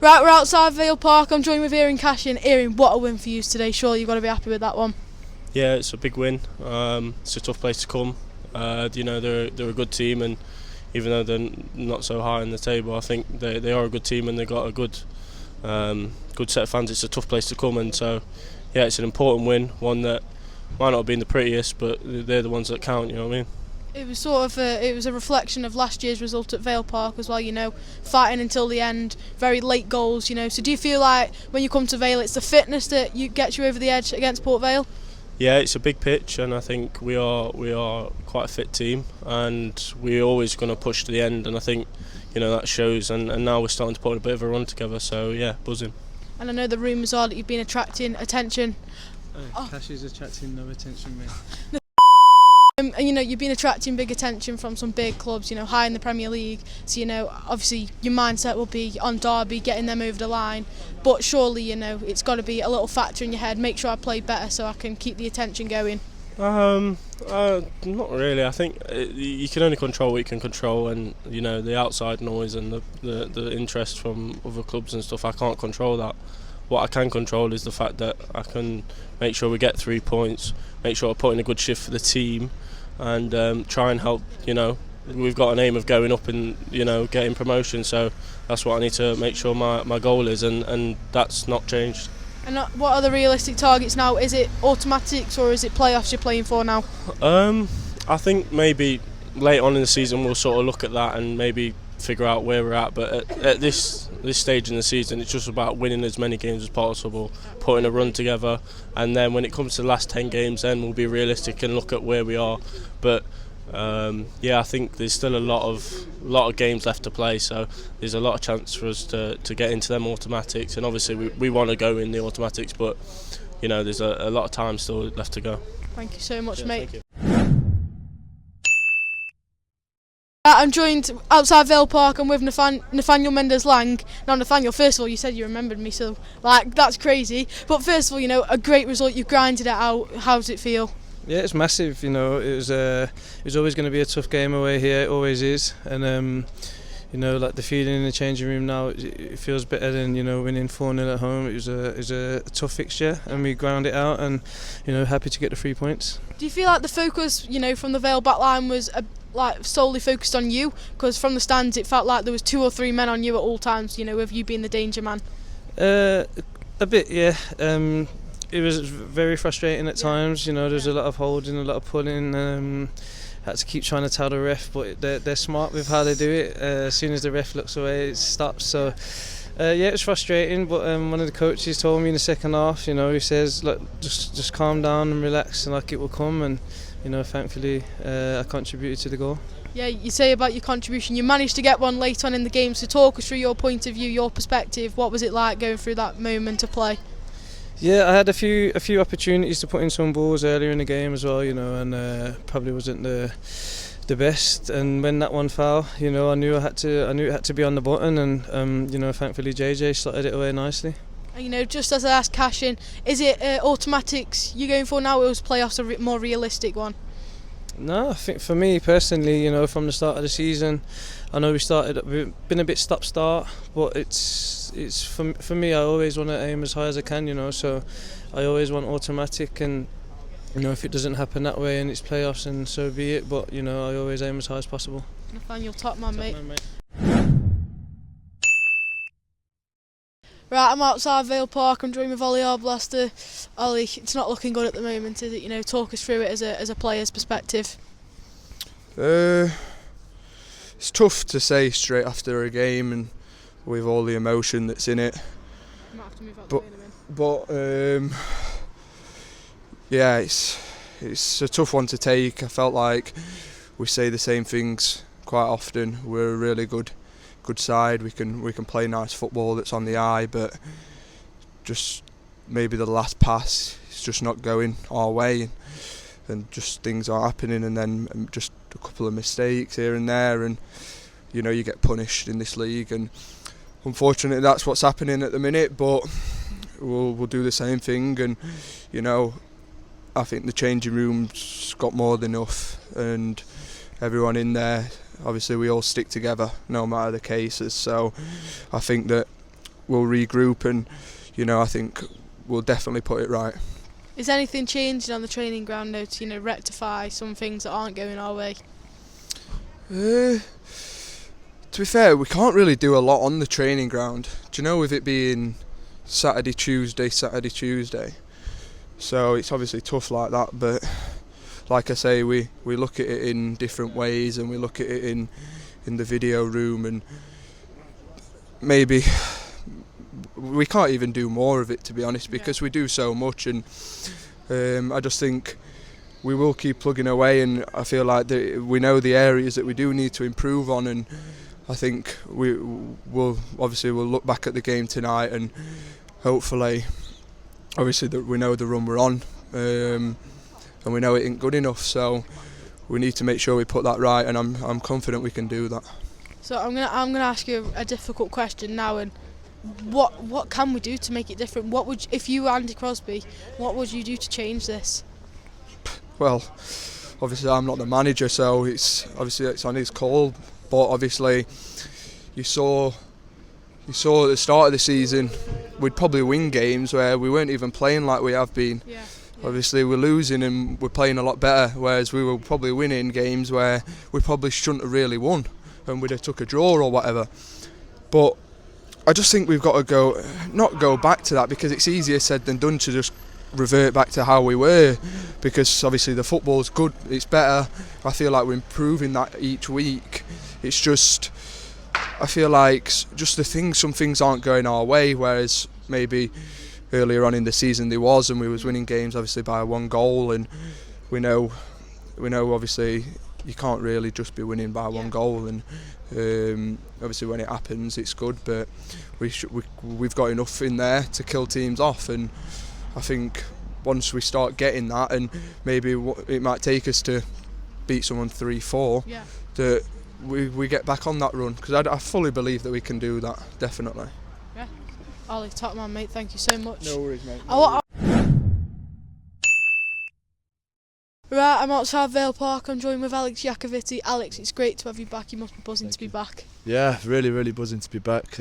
Right, we're outside Vale Park. I'm joined with Cashin. What a win for you today. Surely you've got to be happy with that one. Yeah, it's a big win. It's a tough place to come. They're a good team, and even though they're not so high in the table, I think they are a good team and they've got a good set of fans. It's a tough place to come, and so yeah, it's an important win. One that might not have been the prettiest, but they're the ones that count. You know what I mean? It was it was a reflection of last year's result at Vale Park as well, fighting until the end, very late goals, so do you feel like when you come to Vale it's the fitness that gets you over the edge against Port Vale? Yeah, it's a big pitch, and I think we are quite a fit team, and we're always going to push to the end, and I think that shows, and now we're starting to put a bit of a run together, so yeah, buzzing. And I know the rumours are that you've been attracting attention. Cashin's attracting no attention, mate. And you've been attracting big attention from some big clubs, high in the Premier League. So obviously your mindset will be on Derby, getting them over the line. But surely it's got to be a little factor in your head. Make sure I play better so I can keep the attention going. Not really. I think you can only control what you can control, and the outside noise and the interest from other clubs and stuff. I can't control that. What I can control is the fact that I can make sure we get 3 points, make sure I put in a good shift for the team, and try and help. We've got an aim of going up and getting promotion, so that's what I need to make sure my goal is, and that's not changed. And what are the realistic targets now? Is it automatics or is it playoffs you're playing for now? I think maybe late on in the season we'll sort of look at that and maybe figure out where we're at, but at this stage in the season it's just about winning as many games as possible, putting a run together, and then when it comes to the last 10 games then we'll be realistic and look at where we are. But I think there's still a lot of games left to play, so there's a lot of chance for us to get into them automatics, and obviously we want to go in the automatics, but there's a lot of time still left to go. Thank you so much, mate. Thank you. I'm joined outside Vale Park. I'm with Nathaniel Mendez-Laing. Now, Nathaniel, first of all, you said you remembered me, so that's crazy. But first of all, a great result. You grinded it out. How does it feel? Yeah, it's massive. It was always going to be a tough game away here. It always is, and like the feeling in the changing room now, it feels better than winning 4-0 at home. It was a tough fixture, and we ground it out, and happy to get the 3 points. Do you feel like the focus, from the Vale backline was solely focused on you? Because from the stands, it felt like there was 2 or 3 men on you at all times. With you being the danger man. A bit, yeah. It was very frustrating at times. There was a lot of holding, a lot of pulling. Had to keep trying to tell the ref, but they're smart with how they do it. As soon as the ref looks away, it stops. So it was frustrating. But one of the coaches told me in the second half, he says, look, just calm down and relax, and it will come. And thankfully, I contributed to the goal. Yeah, you say about your contribution. You managed to get one late on in the game. So talk us through your point of view, your perspective. What was it like going through that moment of play? Yeah, I had a few opportunities to put in some balls earlier in the game as well, and probably wasn't the best. And when that one fell, I knew it had to be on the button, and thankfully JJ slotted it away nicely. And just as I asked Cashin, is it automatics you're going for now, or was playoffs a more realistic one? No, I think for me personally, from the start of the season, I know we've been a bit stop-start, but it's for me. I always want to aim as high as I can, so I always want automatic, and if it doesn't happen that way and it's playoffs, and so be it. But I always aim as high as possible. Nathaniel, top man, mate. Right, I'm outside Vale Park. I'm joined with Ollie Arblaster. Ollie, it's not looking good at the moment, is it? Talk us through it as a player's perspective. It's tough to say straight after a game and with all the emotion that's in it. You might have to move out the way in a minute. Yeah, it's a tough one to take. I felt like we say the same things quite often. We're a really good side. We can play nice football that's on the eye, but just maybe the last pass is just not going our way, and just things are happening, and then just a couple of mistakes here and there, and you get punished in this league, and unfortunately that's what's happening at the minute. But we'll do the same thing, and I think the changing room's got more than enough, and everyone in there, obviously we all stick together no matter the cases, so I think that we'll regroup, and I think we'll definitely put it right. Is anything changing on the training ground now to rectify some things that aren't going our way? To be fair, we can't really do a lot on the training ground. Do you know, with it being Saturday, Tuesday, so it's obviously tough like that, but like I say, we look at it in different ways, and we look at it in the video room, and maybe we can't even do more of it, to be honest, because we do so much, and I just think we will keep plugging away, and I feel like we know the areas that we do need to improve on, and I think we'll look back at the game tonight, and hopefully, obviously, we know the run we're on, and we know it ain't good enough, so we need to make sure we put that right, and I'm confident we can do that. So I'm gonna ask you a difficult question now, and what can we do to make it different? If you were Andy Crosby, what would you do to change this? Well, obviously I'm not the manager, so it's on his call. But obviously, you saw at the start of the season, we'd probably win games where we weren't even playing like we have been. Yeah. Obviously, we're losing and we're playing a lot better, whereas we were probably winning games where we probably shouldn't have really won, and we'd have took a draw or whatever. But I just think we've got to not go back to that, because it's easier said than done to just revert back to how we were, because obviously the football's good, it's better. I feel like we're improving that each week. It's just, I feel like just some things aren't going our way, whereas maybe earlier on in the season there was, and we was winning games obviously by 1 goal, and we know obviously you can't really just be winning by 1 goal, and obviously when it happens it's good, but we've got enough in there to kill teams off, and I think once we start getting that, and maybe it might take us to beat someone 3-4, that we get back on that run, because I fully believe that we can do that, definitely. Yeah. Ollie, top man, mate, thank you so much. No worries, mate. Right, I'm outside Vale Park. I'm joined with Alex Iacovitti. Alex, it's great to have you back. You must be buzzing to be back. Yeah, really, really buzzing to be back.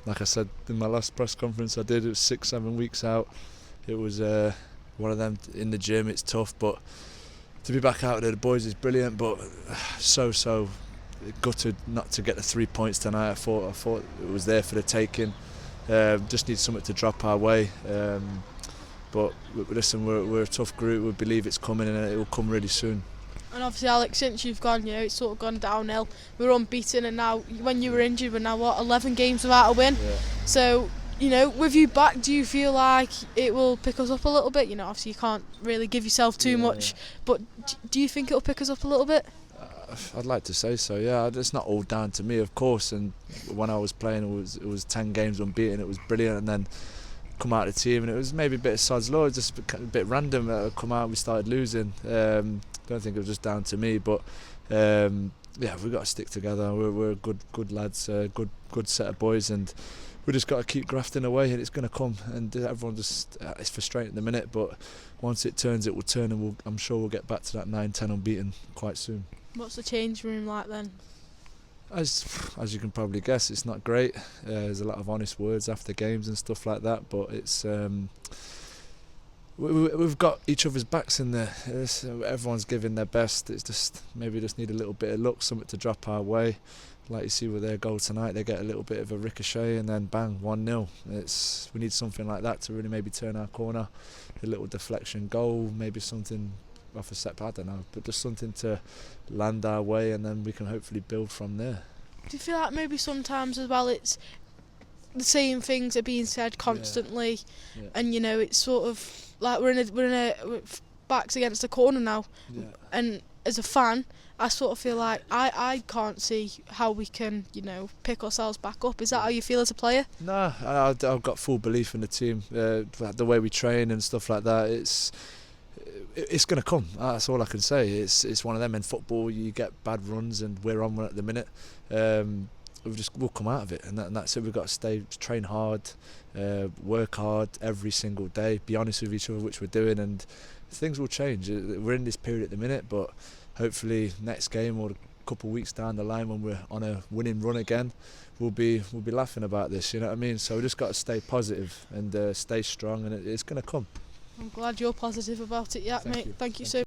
Like I said in my last press conference I did, it was 6-7 weeks out. It was one of them in the gym. It's tough, but to be back out there, the boys is brilliant. But so gutted not to get the 3 points tonight. I thought it was there for the taking. Just need something to drop our way. But listen, we're a tough group. We believe it's coming, and it will come really soon. And obviously, Alex, since you've gone, it's sort of gone downhill. We were unbeaten, and now when you were injured, we're now 11 games without a win. Yeah. So, with you back, do you feel like it will pick us up a little bit? Obviously you can't really give yourself too much, but do you think it'll pick us up a little bit? I'd like to say so. Yeah, it's not all down to me, of course. And when I was playing, it was 10 games unbeaten. It was brilliant, and then come out of the team, and it was maybe a bit of sod's law, just a bit random. Come out, we started losing. Don't think it was just down to me, but yeah, we've got to stick together. We're good lads, good set of boys, and we just got to keep grafting away, and it's going to come. And everyone just it's frustrating at the minute, but once it turns, it will turn, and I'm sure we'll get back to that 9-10 unbeaten quite soon. What's the change room like then? As you can probably guess, it's not great. There's a lot of honest words after games and stuff like that, but it's we've got each other's backs in there. Everyone's giving their best. It's just maybe just need a little bit of luck, something to drop our way. Like you see with their goal tonight, they get a little bit of a ricochet and then bang, 1-0. We need something like that to really maybe turn our corner. A little deflection goal, maybe something off a set, I don't know, but just something to land our way, and then we can hopefully build from there. Do you feel like maybe sometimes as well it's the same things are being said constantly, and it's sort of like we're in a backs against the corner now, and as a fan I sort of feel like I can't see how we can pick ourselves back up. Is that how you feel as a player? No, I've got full belief in the team, the way we train and stuff like that. It's going to come. That's all I can say. It's one of them in football. You get bad runs, and we're on one at the minute. We'll come out of it, and that's it. We've got to train hard, work hard every single day. Be honest with each other, which we're doing, and things will change. We're in this period at the minute, but hopefully next game or couple of weeks down the line when we're on a winning run again, we'll be laughing about this. You know what I mean? So we just got to stay positive and stay strong, and it's going to come. I'm glad you're positive about it, yeah, mate. Thank you so much.